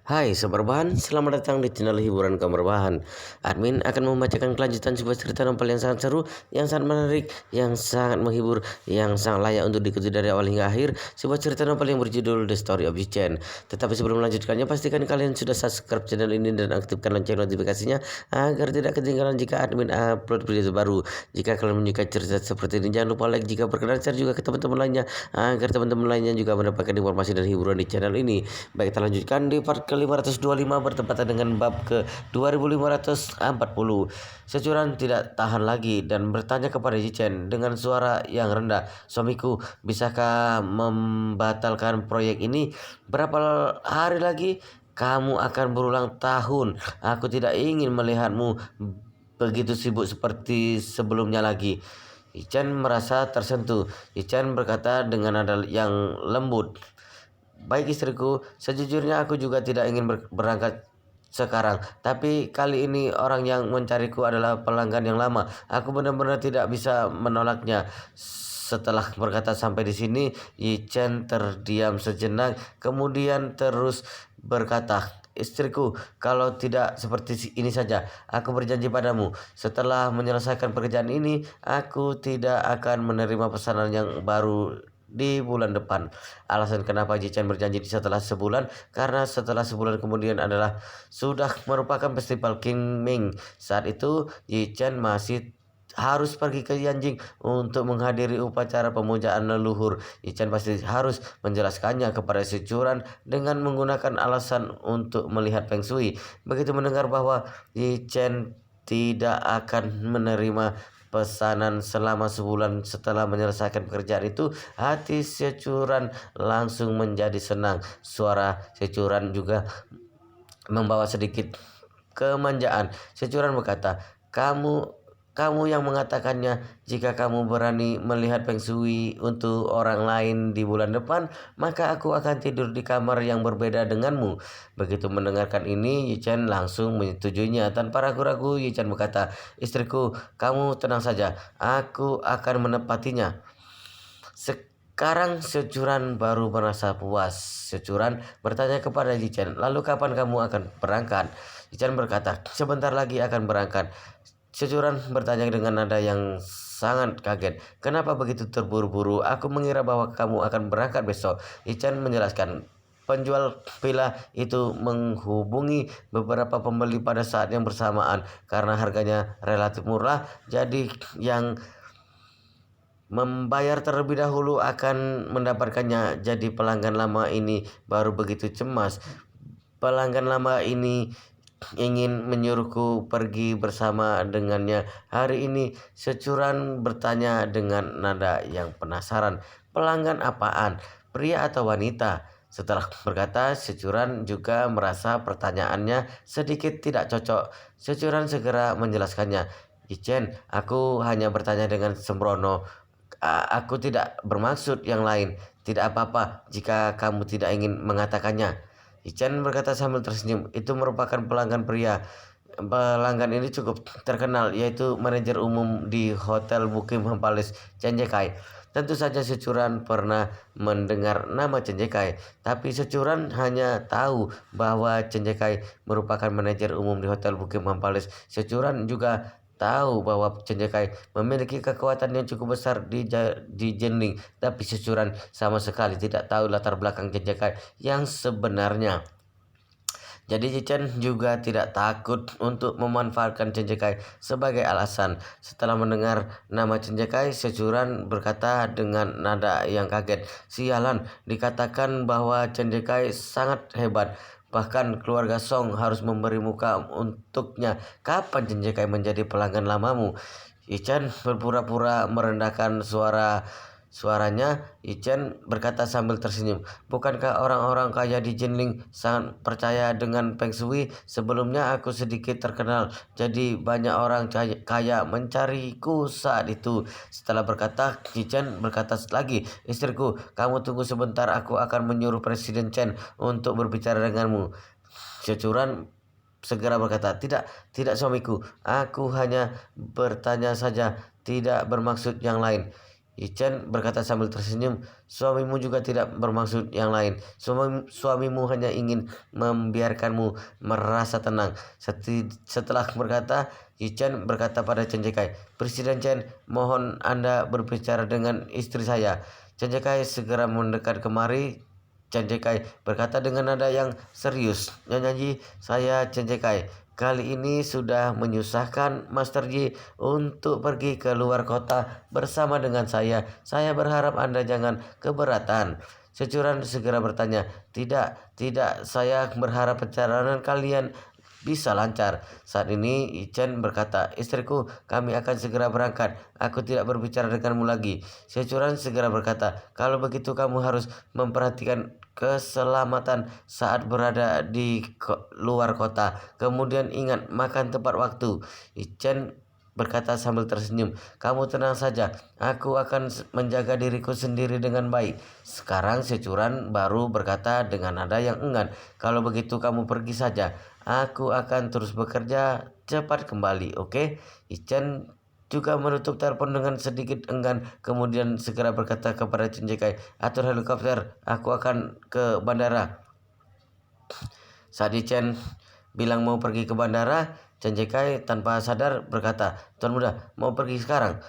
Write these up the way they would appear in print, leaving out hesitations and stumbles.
Hai Sobat Rebahan, selamat datang di channel hiburan Kamar Rebahan. Admin akan membacakan kelanjutan sebuah cerita novel yang sangat seru, yang sangat menarik, yang sangat menghibur, yang sangat layak untuk diikuti dari awal hingga akhir. Sebuah cerita novel yang berjudul The Story of Chen. Tetapi sebelum melanjutkannya, pastikan kalian sudah subscribe channel ini dan aktifkan lonceng notifikasinya agar tidak ketinggalan jika admin upload video terbaru. Jika kalian menyukai cerita seperti ini, jangan lupa like, jika berkenan share juga ke teman-teman lainnya agar teman-teman lainnya juga mendapatkan informasi dan hiburan di channel ini. Baik, kita lanjutkan di part ke-525 bertepatan dengan bab ke-2540. Securan tidak tahan lagi dan bertanya kepada Jichen dengan suara yang rendah, "Suamiku, bisakah membatalkan proyek ini? Berapa hari lagi kamu akan berulang tahun? Aku tidak ingin melihatmu begitu sibuk seperti sebelumnya lagi." Jichen merasa tersentuh. Jichen berkata dengan nada yang lembut, "Baik istriku, sejujurnya aku juga tidak ingin berangkat sekarang. Tapi kali ini orang yang mencariku adalah pelanggan yang lama. Aku benar-benar tidak bisa menolaknya." Setelah berkata sampai di sini, Yi Chen terdiam sejenak, kemudian terus berkata, "Istriku, kalau tidak seperti ini saja, aku berjanji padamu, setelah menyelesaikan pekerjaan ini, aku tidak akan menerima pesanan yang baru di bulan depan." Alasan kenapa Jichen berjanji setelah sebulan, karena setelah sebulan kemudian adalah sudah merupakan festival Qingming. Saat itu Jichen masih harus pergi ke Yanjing untuk menghadiri upacara pemujaan leluhur. Jichen pasti harus menjelaskannya kepada si Curan dengan menggunakan alasan untuk melihat Feng Shui. Begitu mendengar bahwa Jichen tidak akan menerima pesanan selama sebulan setelah menyelesaikan pekerjaan itu, hati Securan langsung menjadi senang. Suara Securan juga membawa sedikit kemanjaan. Securan berkata, Kamu yang mengatakannya, jika kamu berani melihat Feng Shui untuk orang lain di bulan depan, maka aku akan tidur di kamar yang berbeda denganmu." Begitu mendengarkan ini, Yichen langsung menyetujuinya. Tanpa ragu-ragu, Yichen berkata, "Istriku, kamu tenang saja, aku akan menepatinya." Sekarang Securan baru merasa puas. Securan bertanya kepada Yichen, "Lalu kapan kamu akan berangkat?" Yichen berkata, "Sebentar lagi akan berangkat." Securan bertanya dengan nada yang sangat kaget, "Kenapa begitu terburu-buru? Aku mengira bahwa kamu akan berangkat besok." Yichen menjelaskan, "Penjual villa itu menghubungi beberapa pembeli pada saat yang bersamaan. Karena harganya relatif murah, jadi yang membayar terlebih dahulu akan mendapatkannya. Jadi pelanggan lama ini baru begitu cemas. Pelanggan lama ini ingin menyuruhku pergi bersama dengannya hari ini." Securan bertanya dengan nada yang penasaran, "Pelanggan apaan? Pria atau wanita?" Setelah berkata, Securan juga merasa pertanyaannya sedikit tidak cocok. Securan segera menjelaskannya, "Ichen, aku hanya bertanya dengan sembrono. Aku tidak bermaksud yang lain. Tidak apa-apa jika kamu tidak ingin mengatakannya." Ichen berkata sambil tersenyum, "Itu merupakan pelanggan pria. Pelanggan ini cukup terkenal, yaitu manajer umum di Hotel Buckingham Palace, Chen Jekai." Tentu saja Securan pernah mendengar nama Chen Jekai, tapi Securan hanya tahu bahwa Chen Jekai merupakan manajer umum di Hotel Buckingham Palace. Securan juga tahu bahwa Chen Jekai memiliki kekuatan yang cukup besar di Jenling, tapi Securan sama sekali tidak tahu latar belakang Chen Jekai yang sebenarnya. Jadi Jichen juga tidak takut untuk memanfaatkan Cenjekai sebagai alasan. Setelah mendengar nama Cenjekai, Securan berkata dengan nada yang kaget, "Sialan, dikatakan bahwa Cenjekai sangat hebat. Bahkan keluarga Song harus memberi muka untuknya. Kapan Cenjekai menjadi pelanggan lamamu?" Jichen berpura-pura merendahkan suaranya. Ichen berkata sambil tersenyum, "Bukankah orang-orang kaya di Jinling sangat percaya dengan Feng Shui? Sebelumnya aku sedikit terkenal, jadi banyak orang kaya mencariku saat itu." Setelah berkata, Ichen berkata lagi, "Istriku, kamu tunggu sebentar, aku akan menyuruh Presiden Chen untuk berbicara denganmu." Securan segera berkata, "Tidak, tidak suamiku, aku hanya bertanya saja, tidak bermaksud yang lain." Yichen berkata sambil tersenyum, suamimu juga tidak bermaksud yang lain. Suamimu hanya ingin membiarkanmu merasa tenang. Setelah berkata, Yichen berkata pada Chen Jekai, Presiden Chen, mohon Anda berbicara dengan istri saya. Chen Jekai segera mendekat kemari. Chen Jekai berkata dengan nada yang serius, Nyonya Ji, saya Chen Jekai. Kali ini sudah menyusahkan Master Yi untuk pergi ke luar kota bersama dengan saya. Saya berharap Anda jangan keberatan. Securan segera bertanya, tidak, saya berharap perjalanan kalian bisa lancar. Saat ini Ichen berkata, istriku, kami akan segera berangkat. Aku tidak berbicara denganmu lagi. Securan segera berkata, kalau begitu kamu harus memperhatikan keselamatan saat berada di luar kota. Kemudian ingat makan tepat waktu. Ichen berkata sambil tersenyum, kamu tenang saja, aku akan menjaga diriku sendiri dengan baik. Sekarang Securan baru berkata dengan nada yang enggan, kalau begitu kamu pergi saja, aku akan terus bekerja cepat kembali, oke? Ichen juga menutup telepon dengan sedikit enggan, kemudian segera berkata kepada Chen Jekai, atur helikopter, aku akan ke bandara. Saat Chen bilang mau pergi ke bandara, Chen Jekai tanpa sadar berkata, Tuan Muda, mau pergi sekarang?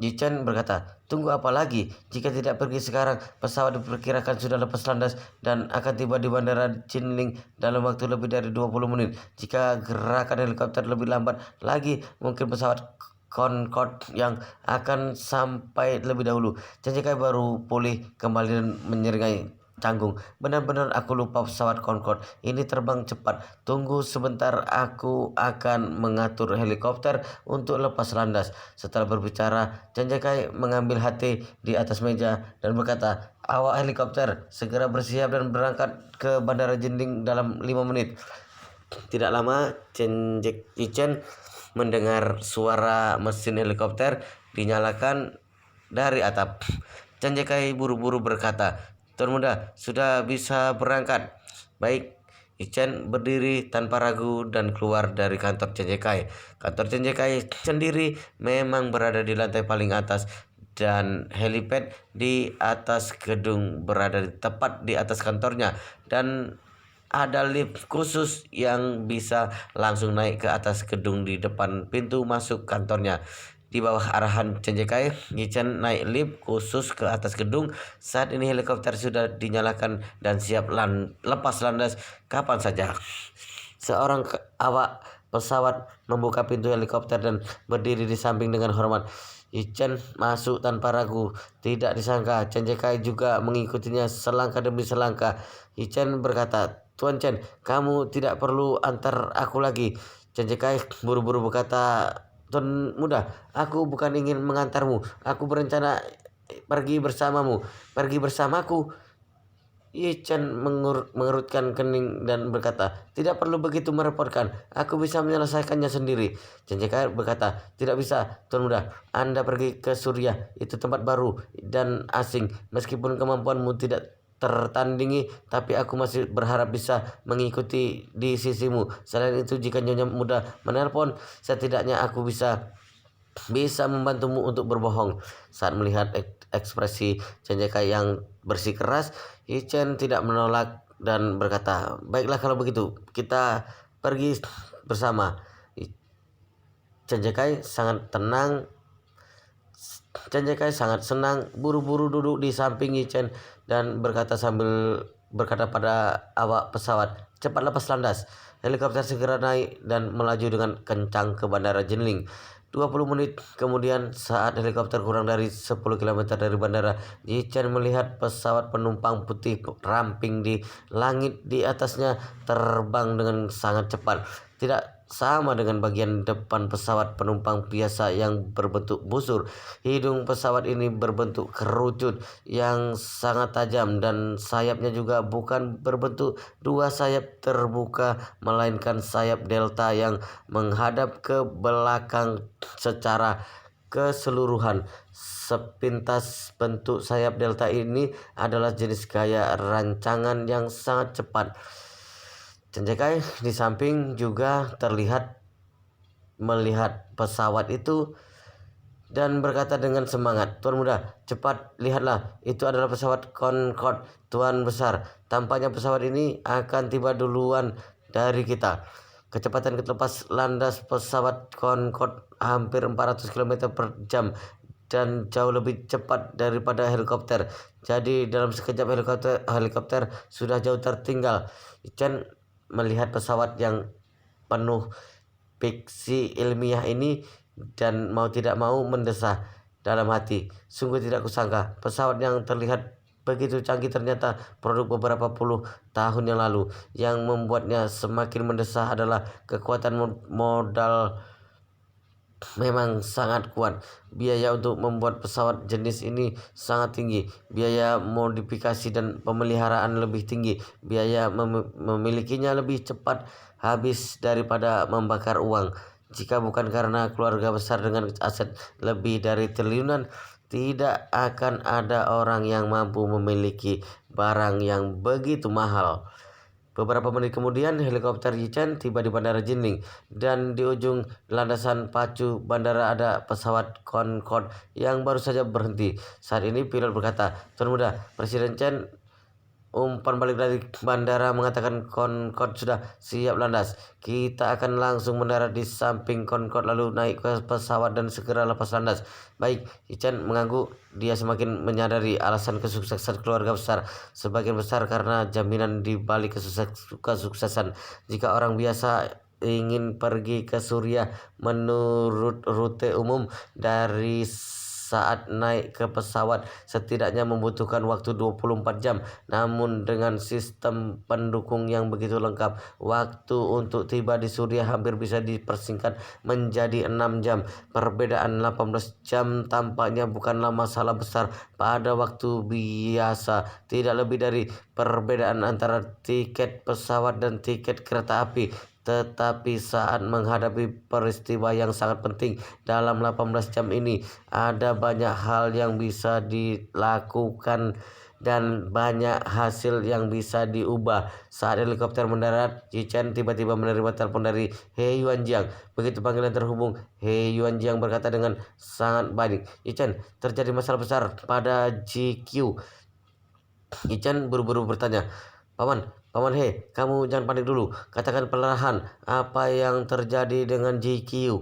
Yichen berkata, tunggu apa lagi? Jika tidak pergi sekarang, pesawat diperkirakan sudah lepas landas dan akan tiba di bandara Jinling dalam waktu lebih dari 20 menit. Jika gerakan helikopter lebih lambat lagi, mungkin pesawat Concorde yang akan sampai lebih dahulu. Chen Jekai baru pulih kembali dan menyeringai canggung. Benar-benar aku lupa pesawat Concorde ini terbang cepat. Tunggu sebentar, aku akan mengatur helikopter untuk lepas landas. Setelah berbicara, Chen Jekai mengambil HT di atas meja dan berkata, awak helikopter segera bersiap dan berangkat ke Bandara Jending dalam 5 menit. Tidak lama, Chen mendengar suara mesin helikopter dinyalakan dari atap. Chen Jekai buru-buru berkata, Tuan Muda, sudah bisa berangkat. Baik, Ichen berdiri tanpa ragu dan keluar dari kantor Chen Jekai. Kantor Chen Jekai sendiri memang berada di lantai paling atas dan helipad di atas gedung berada tepat di atas kantornya dan ada lift khusus yang bisa langsung naik ke atas gedung di depan pintu masuk kantornya. Di bawah arahan Chen Jekai, Yichen naik lift khusus ke atas gedung. Saat ini helikopter sudah dinyalakan dan siap lepas landas kapan saja. Seorang awak pesawat membuka pintu helikopter dan berdiri di samping dengan hormat. Yichen masuk tanpa ragu. Tidak disangka, Chen Jekai juga mengikutinya selangkah demi selangkah. Yichen berkata, Tuan Chen, kamu tidak perlu antar aku lagi. Chen Jekai buru-buru berkata, Tuan Muda, aku bukan ingin mengantarmu. Aku berencana pergi bersamamu. Pergi bersamaku. Yichen mengerutkan kening dan berkata, tidak perlu begitu merepotkan. Aku bisa menyelesaikannya sendiri. Chen Jekai berkata, tidak bisa, Tuan Muda. Anda pergi ke Surya, itu tempat baru dan asing. Meskipun kemampuanmu tidak tertandingi, tapi aku masih berharap bisa mengikuti di sisimu. Selain itu, jika Nyonya Muda menelpon, setidaknya aku bisa membantumu untuk berbohong. Saat melihat ekspresi Chen Jekai yang bersikeras, Yichen tidak menolak dan berkata, baiklah kalau begitu, kita pergi bersama. Chen Jekai sangat senang, buru-buru duduk di samping Yichen dan berkata sambil berkata pada awak pesawat, cepat lepas landas. Helikopter segera naik dan melaju dengan kencang ke Bandara Jinling. 20 menit kemudian, saat helikopter kurang dari 10 km dari bandara, Yichen melihat pesawat penumpang putih ramping di langit di atasnya terbang dengan sangat cepat. Tidak sama dengan bagian depan pesawat penumpang biasa yang berbentuk busur. Hidung pesawat ini berbentuk kerucut yang sangat tajam dan sayapnya juga bukan berbentuk dua sayap terbuka, melainkan sayap delta yang menghadap ke belakang secara keseluruhan. Sepintas bentuk sayap delta ini adalah jenis gaya rancangan yang sangat cepat. Chen Jekai di samping juga terlihat melihat pesawat itu dan berkata dengan semangat, "Tuan muda, cepat lihatlah, itu adalah pesawat Concorde, Tuan besar. Tampaknya pesawat ini akan tiba duluan dari kita." Kecepatan lepas landas pesawat Concorde hampir 400 km per jam dan jauh lebih cepat daripada helikopter. Jadi dalam sekejap helikopter sudah jauh tertinggal. Chen melihat pesawat yang penuh fiksi ilmiah ini dan mau tidak mau mendesah dalam hati. Sungguh tidak kusangka pesawat yang terlihat begitu canggih ternyata produk beberapa puluh tahun yang lalu. Yang membuatnya semakin mendesah adalah kekuatan modal memang sangat kuat. Biaya untuk membuat pesawat jenis ini sangat tinggi. Biaya modifikasi dan pemeliharaan lebih tinggi. Biaya memilikinya lebih cepat habis daripada membakar uang. Jika bukan karena keluarga besar dengan aset lebih dari triliunan, tidak akan ada orang yang mampu memiliki barang yang begitu mahal. Beberapa menit kemudian, helikopter Yichen tiba di Bandara Jinling, dan di ujung landasan pacu bandara ada pesawat Concorde yang baru saja berhenti. Saat ini pilot berkata, "Tuan muda, Presiden Chen umpan balik dari bandara mengatakan Concorde sudah siap landas. Kita akan langsung mendarat di samping Concorde lalu naik ke pesawat dan segera lepas landas." Baik, Chen mengangguk. Dia semakin menyadari alasan kesuksesan keluarga besar sebagian besar karena jaminan di balik kesuksesan. Jika orang biasa ingin pergi ke Suriah menurut rute umum, dari saat naik ke pesawat setidaknya membutuhkan waktu 24 jam. Namun dengan sistem pendukung yang begitu lengkap, waktu untuk tiba di Suriah hampir bisa dipersingkat menjadi 6 jam. Perbedaan 18 jam tampaknya bukanlah masalah besar pada waktu biasa. Tidak lebih dari perbedaan antara tiket pesawat dan tiket kereta api. Tetapi saat menghadapi peristiwa yang sangat penting dalam 18 jam ini, ada banyak hal yang bisa dilakukan dan banyak hasil yang bisa diubah. Saat helikopter mendarat, Yichen tiba-tiba menerima telepon dari He Yuanjiang. Begitu panggilan terhubung, He Yuanjiang berkata dengan sangat baik, "Yichen, terjadi masalah besar pada GQ." Yichen buru-buru bertanya, Paman He, kamu jangan panik dulu. Katakan perlahan, apa yang terjadi dengan GQ?"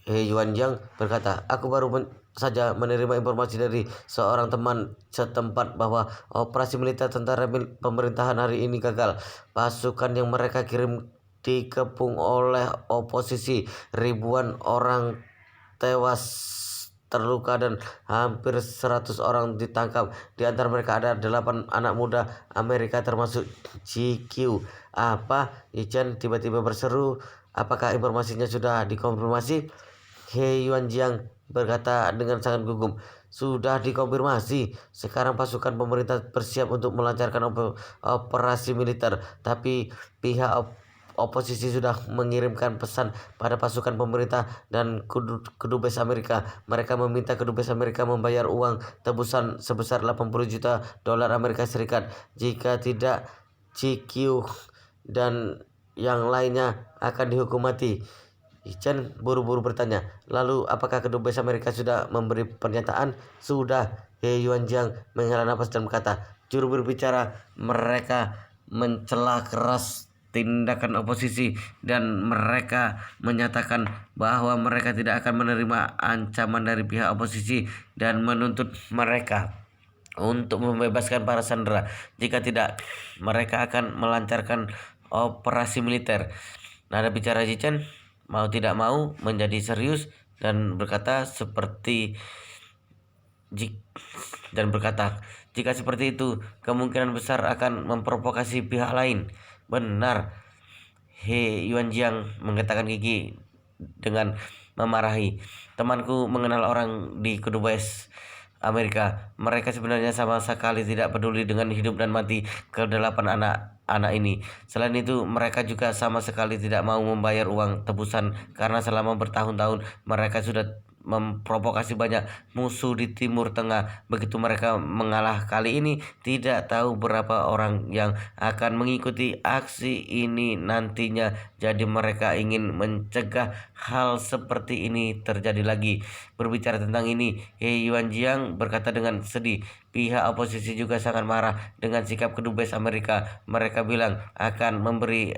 He Yuanjiang berkata, "Aku baru saja menerima informasi dari seorang teman setempat bahwa operasi militer tentara pemerintahan hari ini gagal. Pasukan yang mereka kirim dikepung oleh oposisi. Ribuan orang tewas, terluka, dan hampir 100 orang ditangkap. Di antara mereka ada 8 anak muda Amerika termasuk GQ." "Apa?" Yichen tiba-tiba berseru. "Apakah informasinya sudah dikonfirmasi?" He Yuanjiang berkata dengan sangat gugup. "Sudah dikonfirmasi. Sekarang pasukan pemerintah bersiap untuk melancarkan operasi militer. Tapi pihak oposisi sudah mengirimkan pesan pada pasukan pemerintah dan kedubes Amerika. Mereka meminta kedubes Amerika membayar uang tebusan sebesar 80 juta dolar Amerika Serikat. Jika tidak, GQ dan yang lainnya akan dihukum mati." Chen buru-buru bertanya, "Lalu apakah kedubes Amerika sudah memberi pernyataan?" "Sudah." He Yuanjiang menghela nafas dan berkata, "Juru berbicara mereka mencela keras tindakan oposisi dan mereka menyatakan bahwa mereka tidak akan menerima ancaman dari pihak oposisi dan menuntut mereka untuk membebaskan para sandera. Jika tidak, mereka akan melancarkan operasi militer." Nada bicara Yichen mau tidak mau menjadi serius dan berkata, "Jika seperti itu, kemungkinan besar akan memprovokasi pihak lain." "Benar." He Yuanjiang menggetakkan gigi dengan memarahi. "Temanku mengenal orang di kedubes Amerika. Mereka sebenarnya sama sekali tidak peduli dengan hidup dan mati ke-8 anak ini. Selain itu, mereka juga sama sekali tidak mau membayar uang tebusan karena selama bertahun-tahun mereka sudah memprovokasi banyak musuh di Timur Tengah. Begitu mereka mengalah kali ini, tidak tahu berapa orang yang akan mengikuti aksi ini nantinya. Jadi mereka ingin mencegah hal seperti ini terjadi lagi. Berbicara tentang ini, He Yuan Jiang berkata dengan sedih, pihak oposisi juga sangat marah dengan sikap kedubes Amerika. Mereka bilang akan memberi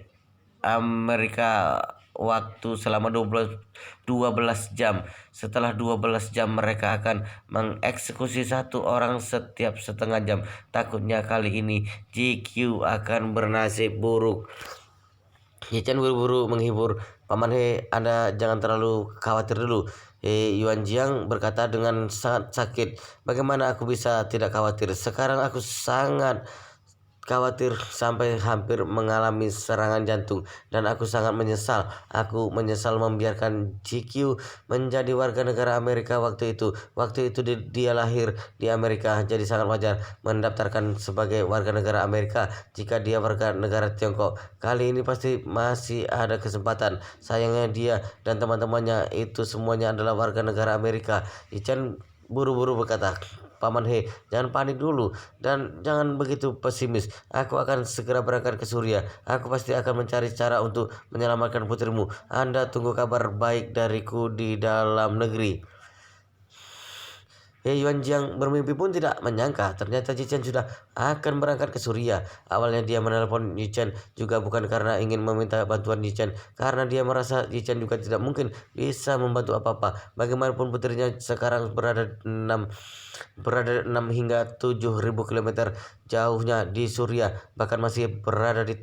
Amerika waktu selama 12 jam. Setelah 12 jam mereka akan mengeksekusi satu orang setiap setengah jam. Takutnya kali ini GQ akan bernasib buruk. Ye-chan buru-buru menghibur Paman He, Anda jangan terlalu khawatir dulu. He Yuan Jiang berkata dengan sangat sakit. Bagaimana aku bisa tidak khawatir? Sekarang aku sangat khawatir sampai hampir mengalami serangan jantung dan aku sangat menyesal. Aku menyesal membiarkan GQ menjadi warga negara Amerika waktu itu. Waktu itu dia lahir di Amerika, jadi sangat wajar mendaftarkan sebagai warga negara Amerika jika dia warga negara Tiongkok. Kali ini pasti masih ada kesempatan. Sayangnya dia dan teman-temannya itu semuanya adalah warga negara Amerika. Ichan buru-buru berkata, Paman He, jangan panik dulu dan jangan begitu pesimis. Aku akan segera berangkat ke Suria. Aku pasti akan mencari cara untuk menyelamatkan putrimu. Anda tunggu kabar baik dariku di dalam negeri. He Yuan Jiang bermimpi pun tidak menyangka ternyata Yichen sudah akan berangkat ke Suria. Awalnya dia menelpon Yichen juga bukan karena ingin meminta bantuan Yichen, karena dia merasa Yichen juga tidak mungkin bisa membantu apa-apa. Bagaimanapun putrinya sekarang berada 6 hingga 7.000 kilometer jauhnya di Suria, bahkan masih berada di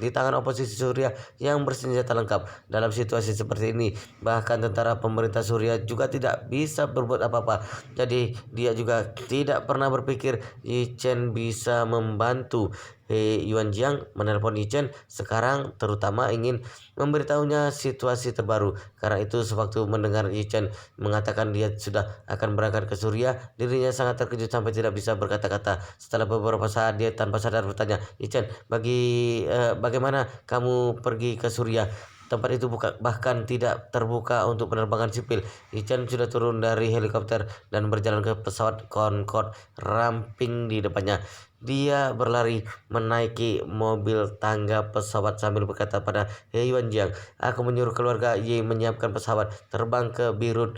tangan oposisi Suria yang bersenjata lengkap. Dalam situasi seperti ini, bahkan tentara pemerintah Suria juga tidak bisa berbuat apa-apa. Jadi dia juga tidak pernah berpikir Yichen bisa membantu. He Yuan Jiang menelpon Yichen sekarang terutama ingin memberitahunya situasi terbaru. Karena itu sewaktu mendengar Yichen mengatakan dia sudah akan berangkat ke Suria, dirinya sangat terkejut sampai tidak bisa berkata-kata. Setelah beberapa saat dia tanpa sadar bertanya, Yichen, bagaimana kamu pergi ke Suria? Tempat itu bahkan tidak terbuka untuk penerbangan sipil. Yichen sudah turun dari helikopter dan berjalan ke pesawat Concorde ramping di depannya. Dia berlari menaiki mobil tangga pesawat sambil berkata pada He Yuan Jiang, aku menyuruh keluarga Ye menyiapkan pesawat terbang ke Beirut,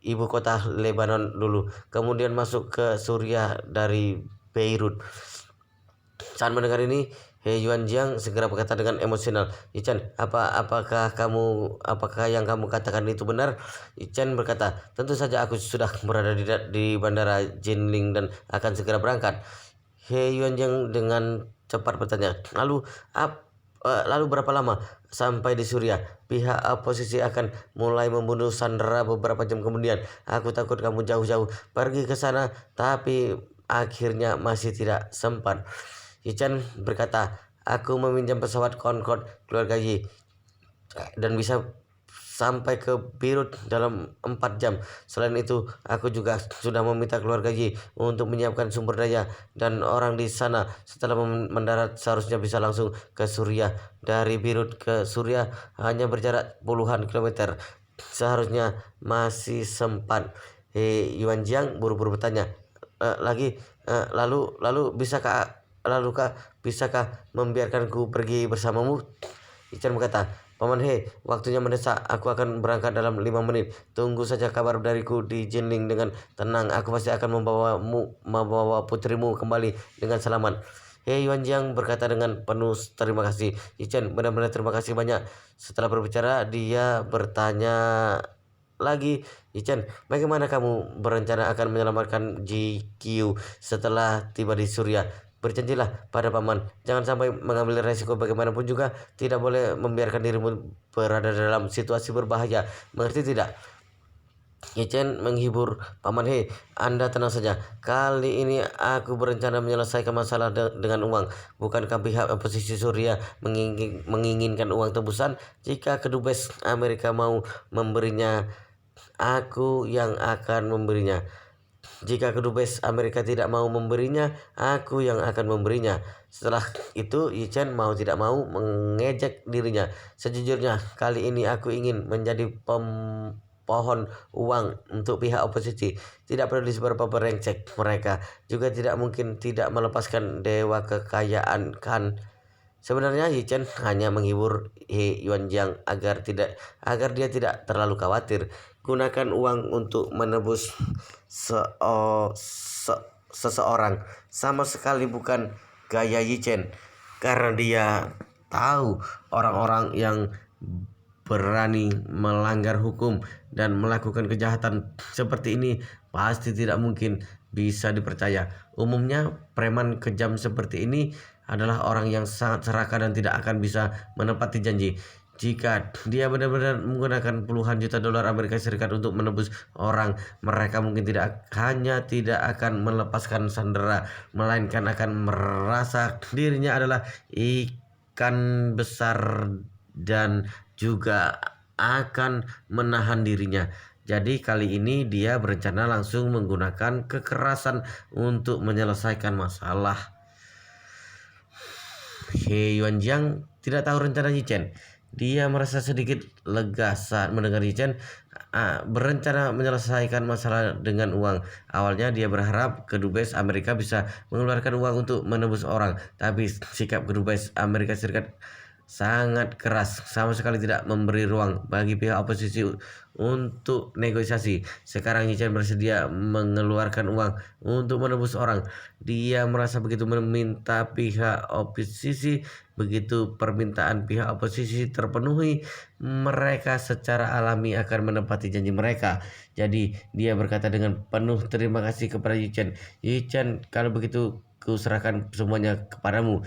ibu kota Lebanon dulu, kemudian masuk ke Suria dari Beirut. Saat mendengar ini, He Yuan Jiang segera berkata dengan emosional, Yichen, apakah yang kamu katakan itu benar? Yichen berkata, tentu saja aku sudah berada di bandara Jinling dan akan segera berangkat. He Yuan Jiang dengan cepat bertanya, lalu berapa lama sampai di Suria? Pihak oposisi akan mulai membunuh Sandra beberapa jam kemudian. Aku takut kamu jauh-jauh pergi ke sana, tapi akhirnya masih tidak sempat. Yichen berkata, aku meminjam pesawat Concorde keluarga Yi dan bisa sampai ke Beirut dalam 4 jam. Selain itu, aku juga sudah meminta keluarga Yi untuk menyiapkan sumber daya dan orang di sana. Setelah mendarat seharusnya bisa langsung ke Suria. Dari Beirut ke Suria hanya berjarak puluhan kilometer. Seharusnya masih sempat. He Yuan Jiang buru-buru bertanya, lalu bisakah membiarkanku pergi bersamamu? Yichen berkata, Paman He, waktunya mendesak. Aku akan berangkat dalam 5 menit. Tunggu saja kabar dariku di Jinling dengan tenang. Aku pasti akan membawa putrimu kembali dengan selamat. He Yuan Jiang berkata dengan penuh terima kasih. Yichen, benar-benar terima kasih banyak. Setelah berbicara, dia bertanya lagi, Yichen, bagaimana kamu berencana akan menyelamatkan GQ setelah tiba di Suria? Berjanjilah pada paman, jangan sampai mengambil resiko. Bagaimanapun juga tidak boleh membiarkan dirimu berada dalam situasi berbahaya. Mengerti tidak? Yichen menghibur Paman He, Anda tenang saja. Kali ini aku berencana menyelesaikan masalah dengan uang. Bukankah pihak oposisi Suria menginginkan uang tebusan? Jika kedubes Amerika mau memberinya, aku yang akan memberinya. Jika kedubes Amerika tidak mau memberinya, aku yang akan memberinya. Setelah itu, Yichen mau tidak mau mengejek dirinya. Sejujurnya, kali ini aku ingin menjadi pohon uang untuk pihak oposisi. Tidak peduli seberapa berengsek mereka, juga tidak mungkin tidak melepaskan dewa kekayaan kan. Sebenarnya Yichen hanya menghibur He Yuanjiang agar dia tidak terlalu khawatir. Gunakan uang untuk menebus seseorang sama sekali bukan gaya Yichen, karena dia tahu orang-orang yang berani melanggar hukum dan melakukan kejahatan seperti ini pasti tidak mungkin bisa dipercaya. Umumnya preman kejam seperti ini adalah orang yang sangat serakah dan tidak akan bisa menepati janji. Jika dia benar-benar menggunakan puluhan juta dolar Amerika Serikat untuk menebus orang, mereka mungkin tidak akan melepaskan sandera, melainkan akan merasa dirinya adalah ikan besar dan juga akan menahan dirinya. Jadi kali ini dia berencana langsung menggunakan kekerasan untuk menyelesaikan masalah. He Yuanjiang tidak tahu rencana Yichen. Dia merasa sedikit lega saat mendengar Yichen berencana menyelesaikan masalah dengan uang. Awalnya dia berharap kedubes Amerika bisa mengeluarkan uang untuk menebus orang, tapi sikap kedubes Amerika Serikat sangat keras, sama sekali tidak memberi ruang bagi pihak oposisi untuk negosiasi. Sekarang Yichen bersedia mengeluarkan uang untuk menebus orang. Dia merasa begitu meminta pihak oposisi, begitu permintaan pihak oposisi terpenuhi, mereka secara alami akan menepati janji mereka. Jadi dia berkata dengan penuh terima kasih kepada Yichen. Yichen, kalau begitu kuserahkan semuanya kepadamu.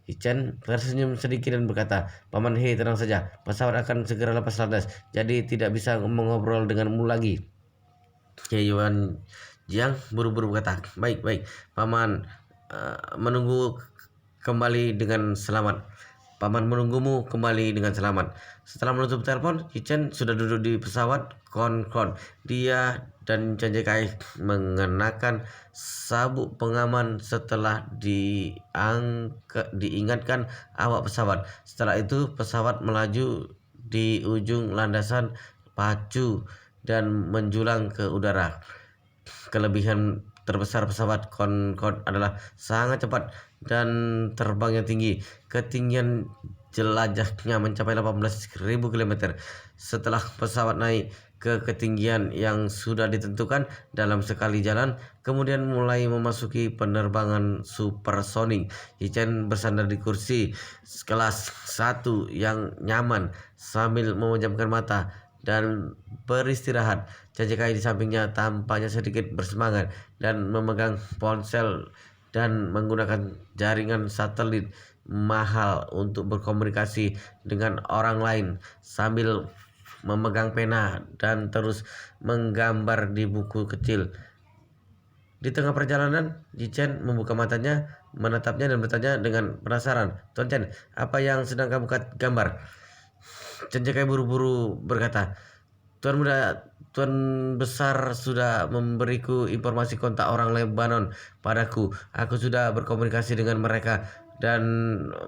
Yichen tersenyum sedikit dan berkata, Paman He, tenang saja, pesawat akan segera lepas landas, jadi tidak bisa mengobrol denganmu lagi. Ye Yuan Jiang buru-buru berkata, baik, Paman menunggu kembali dengan selamat. Paman menunggumu kembali dengan selamat. Setelah menutup telepon, Yichen sudah duduk di pesawat Concorde. Dia dan Chen Kai mengenakan sabuk pengaman setelah diingatkan awak pesawat. Setelah itu pesawat melaju di ujung landasan pacu dan menjulang ke udara. Kelebihan terbesar pesawat Concorde adalah sangat cepat dan terbangnya tinggi. Ketinggian jelajahnya mencapai 18.000 km. Setelah pesawat naik ke ketinggian yang sudah ditentukan dalam sekali jalan, kemudian mulai memasuki penerbangan supersonik. Yichen bersandar di kursi kelas 1 yang nyaman sambil memejamkan mata dan beristirahat. Kai di sampingnya tampaknya sedikit bersemangat dan memegang ponsel dan menggunakan jaringan satelit mahal untuk berkomunikasi dengan orang lain sambil memegang pena dan terus menggambar di buku kecil. Di tengah perjalanan, Yichen membuka matanya, menatapnya dan bertanya dengan penasaran, Tuan Chen, apa yang sedang kamu gambar? Chen Kai buru-buru berkata, Tuan besar sudah memberiku informasi kontak orang Lebanon padaku. Aku sudah berkomunikasi dengan mereka dan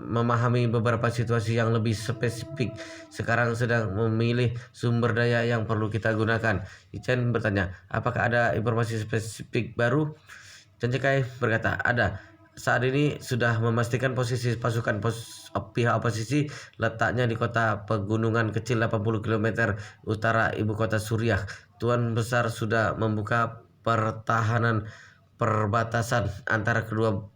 memahami beberapa situasi yang lebih spesifik. Sekarang sedang memilih sumber daya yang perlu kita gunakan. Yichen bertanya, apakah ada informasi spesifik baru? Chen Kai berkata, ada. Saat ini sudah memastikan posisi pasukan pihak oposisi letaknya di kota pegunungan kecil 80 km utara ibu kota Suriah. Tuan besar sudah membuka pertahanan perbatasan antara kedua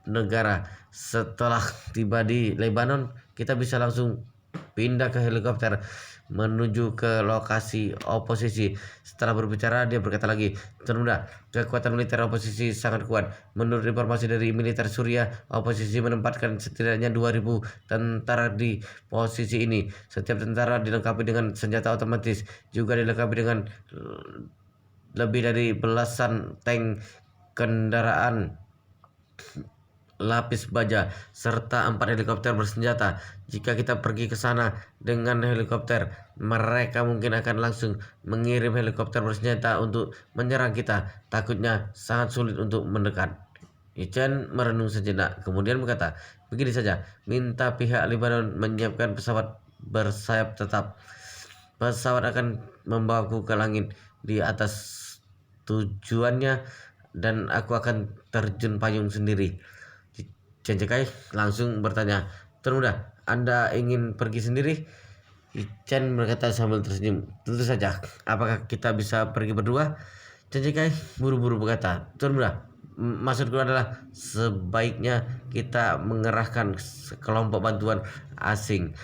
negara. Setelah tiba di Lebanon, kita bisa langsung pindah ke helikopter menuju ke lokasi oposisi. Setelah berbicara, dia berkata lagi, Tuan Muda, kekuatan militer oposisi sangat kuat. Menurut informasi dari militer Suriah, oposisi menempatkan setidaknya 2.000 tentara di posisi ini. Setiap tentara dilengkapi dengan senjata otomatis, juga dilengkapi dengan lebih dari belasan tank, kendaraan lapis baja, serta 4 helikopter bersenjata. Jika kita pergi ke sana dengan helikopter, mereka mungkin akan langsung mengirim helikopter bersenjata untuk menyerang kita. Takutnya sangat sulit untuk mendekat. Yichen merenung sejenak, kemudian berkata, begini saja, minta pihak Lebanon menyiapkan pesawat bersayap tetap. pesawat akan membawaku ke langit di atas tujuannya dan aku akan terjun payung sendiri. Cencekai langsung bertanya, Tuan Muda, Anda ingin pergi sendiri? Chen berkata sambil tersenyum, tentu saja. Apakah kita bisa pergi berdua? Cencekai buru-buru berkata, Tuan Muda, maksudku adalah sebaiknya kita mengerahkan kelompok bantuan asing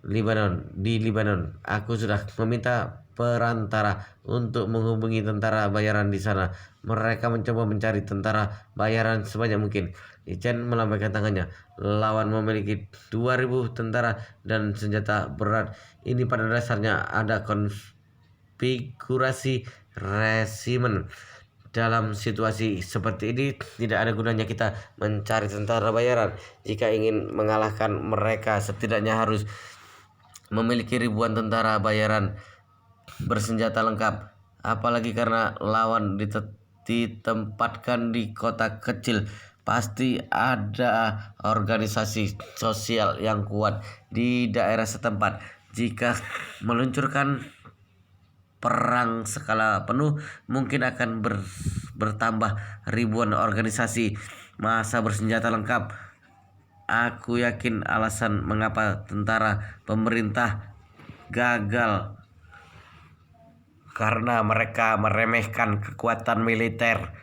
di Lebanon. Aku sudah meminta perantara untuk menghubungi tentara bayaran di sana. Mereka mencoba mencari tentara bayaran sebanyak mungkin. Chen melambaikan tangannya. Lawan memiliki 2.000 tentara dan senjata berat. Ini pada dasarnya ada konfigurasi resimen. Dalam situasi seperti ini tidak ada gunanya kita mencari tentara bayaran. Jika ingin mengalahkan mereka, setidaknya harus memiliki ribuan tentara bayaran bersenjata lengkap, apalagi karena lawan ditempatkan di kota kecil. Pasti ada organisasi sosial yang kuat di daerah setempat. Jika meluncurkan perang skala penuh, mungkin akan bertambah ribuan organisasi massa bersenjata lengkap. Aku yakin alasan mengapa tentara pemerintah gagal karena mereka meremehkan kekuatan militer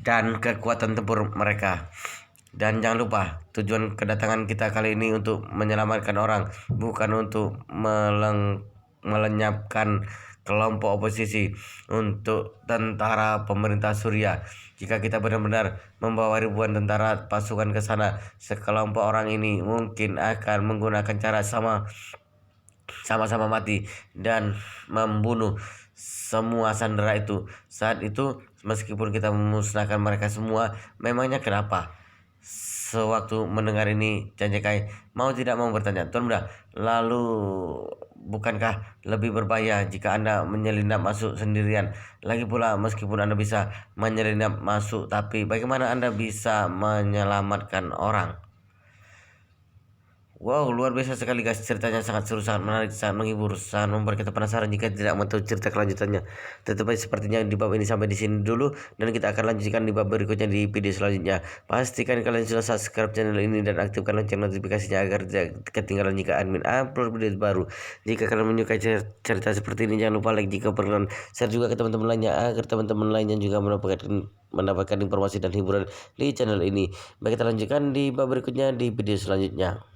dan kekuatan tempur mereka. Dan jangan lupa, tujuan kedatangan kita kali ini untuk menyelamatkan orang, bukan untuk melenyapkan kelompok oposisi untuk tentara pemerintah Suriah. Jika kita benar-benar membawa ribuan tentara pasukan ke sana, sekelompok orang ini mungkin akan menggunakan cara sama-sama mati dan membunuh semua sandera itu. Saat itu, meskipun kita memusnahkan mereka semua, memangnya kenapa? Sewaktu mendengar ini, Janjekai mau tidak mau bertanya, Tuan Muda, lalu bukankah lebih berbahaya jika Anda menyelinap masuk sendirian? Lagi pula, meskipun Anda bisa menyelinap masuk, tapi bagaimana Anda bisa menyelamatkan orang? Wow, luar biasa sekali guys, ceritanya sangat seru, sangat menarik, sangat menghibur, sangat membuat kita penasaran jika tidak mau tahu cerita kelanjutannya. Tetapi sepertinya di bab ini sampai di sini dulu dan kita akan lanjutkan di bab berikutnya di video selanjutnya. Pastikan kalian sudah subscribe channel ini dan aktifkan lonceng notifikasinya agar tidak ketinggalan jika admin upload video baru. Jika kalian menyukai cerita seperti ini, jangan lupa like, jika berkenan share juga ke teman-teman lainnya agar teman-teman lainnya juga mendapatkan informasi dan hiburan di channel ini. Baik, kita lanjutkan di bab berikutnya di video selanjutnya.